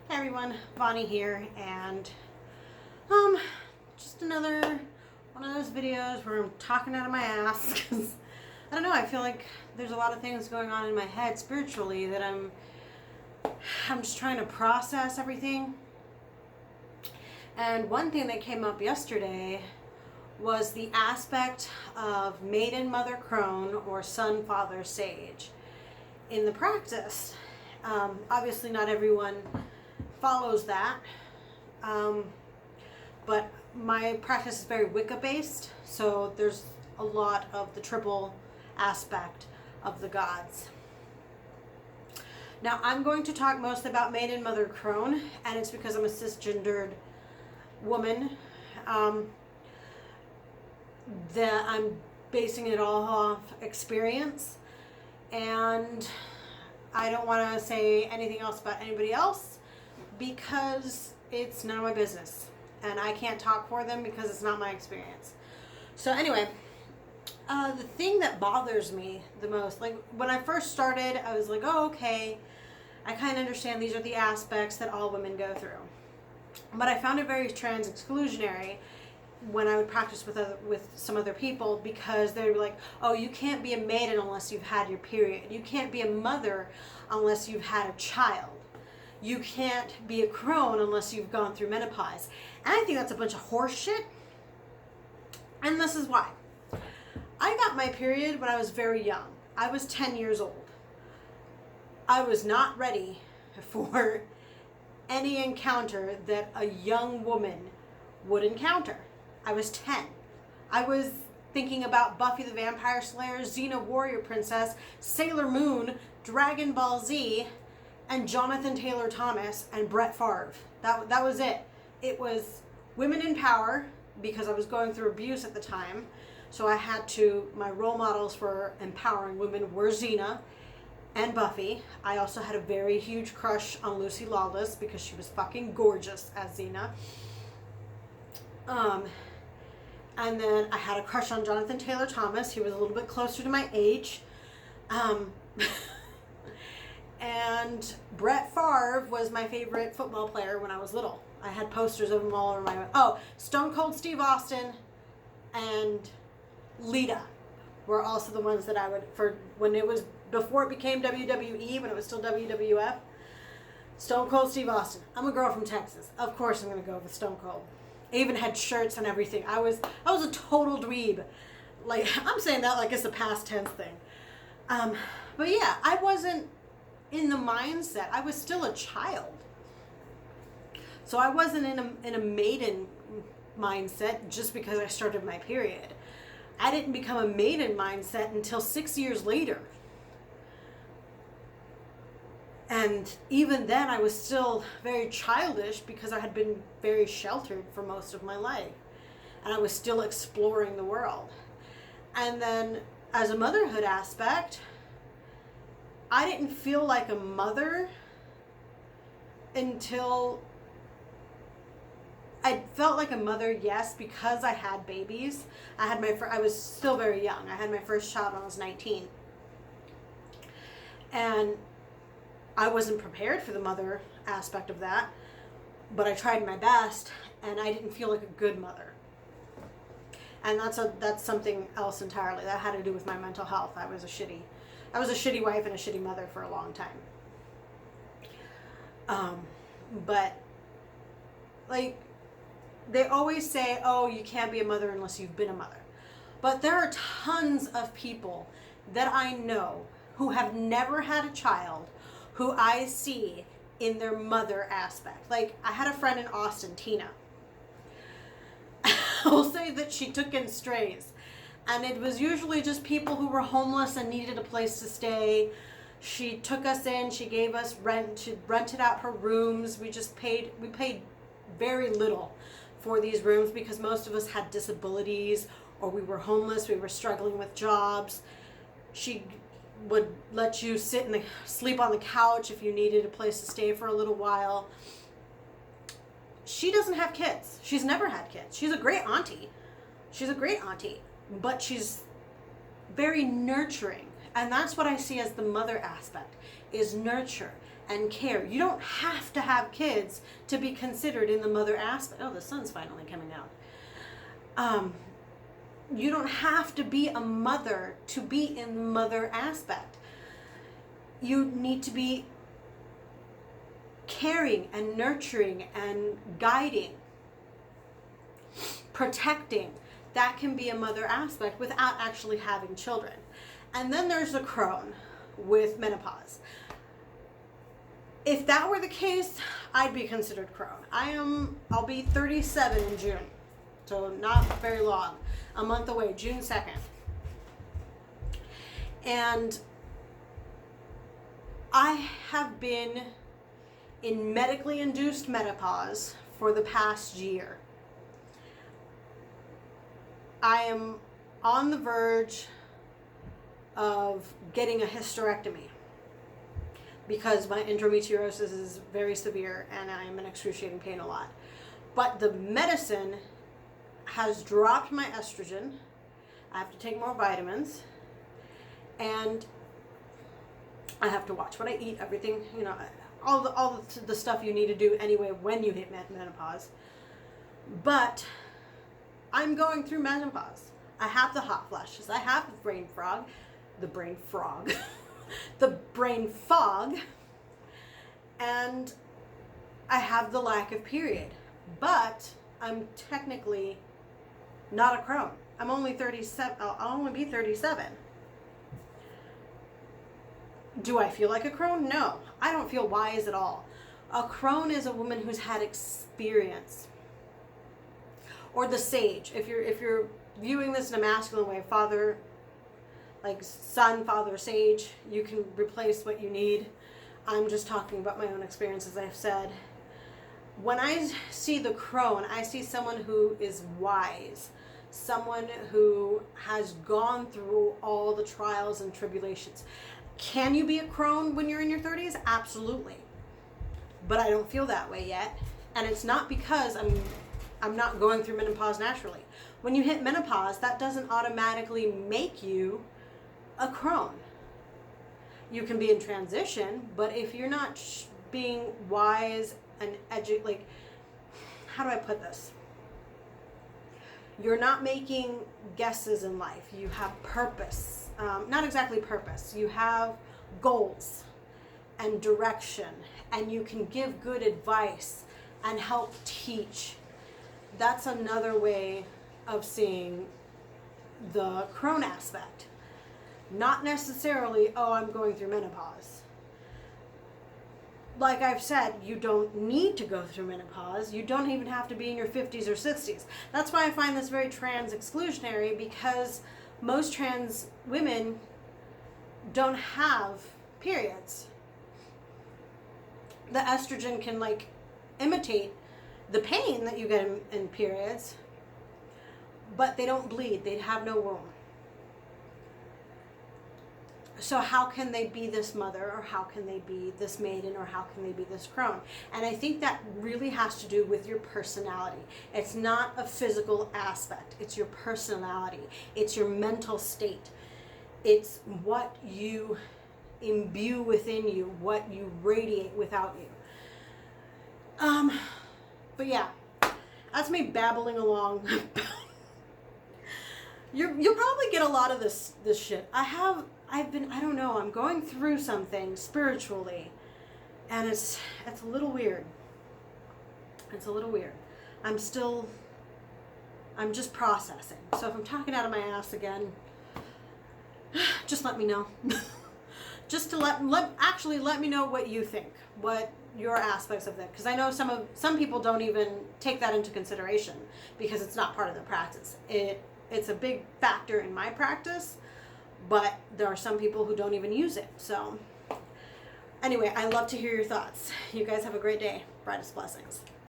Hey everyone, Bonnie here, and just another one of those videos where I'm talking out of my ass because I don't know, I feel like there's a lot of things going on in my head spiritually that I'm just trying to process everything. And one thing that came up yesterday was the aspect of Maiden-Mother-Crone or Son-Father Sage in the practice. Obviously not everyone follows that, but my practice is very Wicca based, so there's a lot of the triple aspect of the gods. Now I'm going to talk most about Maiden-Mother-Crone, and it's because I'm a cisgendered woman that I'm basing it all off experience, and I don't want to say anything else about anybody else because it's none of my business and I can't talk for them because it's not my experience. So anyway, the thing that bothers me the most, like when I first started, I was like, oh, okay, I kind of understand these are the aspects that all women go through. But I found it very trans exclusionary when I would practice with some other people, because they would be like, oh, you can't be a maiden unless you've had your period. You can't be a mother unless you've had a child. You can't be a crone unless you've gone through menopause. And I think that's a bunch of horse shit. And this is why. I got my period when I was very young. I was 10 years old. I was not ready for any encounter that a young woman would encounter. I was 10. I was thinking about Buffy the Vampire Slayer, Xena Warrior Princess, Sailor Moon, Dragon Ball Z, and Jonathan Taylor Thomas and Brett Favre. That was it. It was women in power because I was going through abuse at the time. So I had to, my role models for empowering women were Xena and Buffy. I also had a very huge crush on Lucy Lawless because she was fucking gorgeous as Xena. And then I had a crush on Jonathan Taylor Thomas. He was a little bit closer to my age. And Brett Favre was my favorite football player when I was little. I had posters of him all over my... Oh, Stone Cold Steve Austin and Lita were also the ones that I would... For when it was... Before it became WWE, when it was still WWF, Stone Cold Steve Austin. I'm a girl from Texas. Of course I'm going to go with Stone Cold. I even had shirts and everything. I was a total dweeb. Like, I'm saying that like it's a past tense thing. But yeah, I wasn't in the mindset. I was still a child. So I wasn't in a maiden mindset just because I started my period. I didn't become a maiden mindset until 6 years later. And even then, I was still very childish because I had been very sheltered for most of my life. And I was still exploring the world. And then, as a motherhood aspect, I didn't feel like a mother until... I felt like a mother, yes, because I had babies. I was still very young. I had my first child when I was 19. And I wasn't prepared for the mother aspect of that, but I tried my best, and I didn't feel like a good mother. And that's something else entirely. That had to do with my mental health. I was a shitty wife and a shitty mother for a long time. But like they always say, oh, you can't be a mother unless you've been a mother. But there are tons of people that I know who have never had a child who I see in their mother aspect. Like, I had a friend in Austin, Tina. I'll say that she took in strays. And it was usually just people who were homeless and needed a place to stay. She took us in, she gave us rent, she rented out her rooms. We paid very little for these rooms because most of us had disabilities or we were homeless, we were struggling with jobs. She would let you sleep on the couch if you needed a place to stay for a little while. She doesn't have kids. She's never had kids. She's a great auntie. But she's very nurturing. And that's what I see as the mother aspect, is nurture and care. You don't have to have kids to be considered in the mother aspect. Oh, the sun's finally coming out. You don't have to be a mother to be in the mother aspect. You need to be caring and nurturing and guiding, protecting. That can be a mother aspect without actually having children. And then there's the crone with menopause. If that were the case, I'd be considered crone. I'll be 37 in June, so not very long. A month away, June 2nd. And I have been in medically induced menopause for the past year. I am on the verge of getting a hysterectomy because my endometriosis is very severe and I am in excruciating pain a lot. But the medicine has dropped my estrogen. I have to take more vitamins, and I have to watch what I eat, everything, all the stuff you need to do anyway when you hit menopause. But I'm going through menopause. I have the hot flashes. I have the brain fog, the brain fog, and I have the lack of period. But I'm technically not a crone. I'm only 37. I'll only be 37. Do I feel like a crone? No. I don't feel wise at all. A crone is a woman who's had experience. Or the sage. If you're viewing this in a masculine way, father, like son, father, sage, you can replace what you need. I'm just talking about my own experience, as I've said. When I see the crone, I see someone who is wise, someone who has gone through all the trials and tribulations. Can you be a crone when you're in your 30s? Absolutely. But I don't feel that way yet. And it's not because I'm not going through menopause naturally. When you hit menopause, that doesn't automatically make you a crone. You can be in transition, but if you're not being wise and how do I put this? You're not making guesses in life. You have purpose. Not exactly purpose. You have goals and direction, and you can give good advice and help teach. That's another way of seeing the crone aspect. Not necessarily, oh, I'm going through menopause. Like I've said, you don't need to go through menopause. You don't even have to be in your 50s or 60s. That's why I find this very trans exclusionary, because most trans women don't have periods. The estrogen can imitate the pain that you get in periods, but they don't bleed. They have no womb. So how can they be this mother, or how can they be this maiden, or how can they be this crone? And I think that really has to do with your personality. It's not a physical aspect. It's your personality. It's your mental state. It's what you imbue within you, what you radiate without you. But yeah, that's me babbling along. You'll probably get a lot of this shit. I'm going through something spiritually, and it's a little weird. It's a little weird. I'm just processing. So if I'm talking out of my ass again, just let me know. Just to let me know what you think, what your aspects of it, because I know some people don't even take that into consideration because it's not part of their practice. It's a big factor in my practice, but there are some people who don't even use it. So anyway, I love to hear your thoughts. You guys have a great day. Brightest blessings.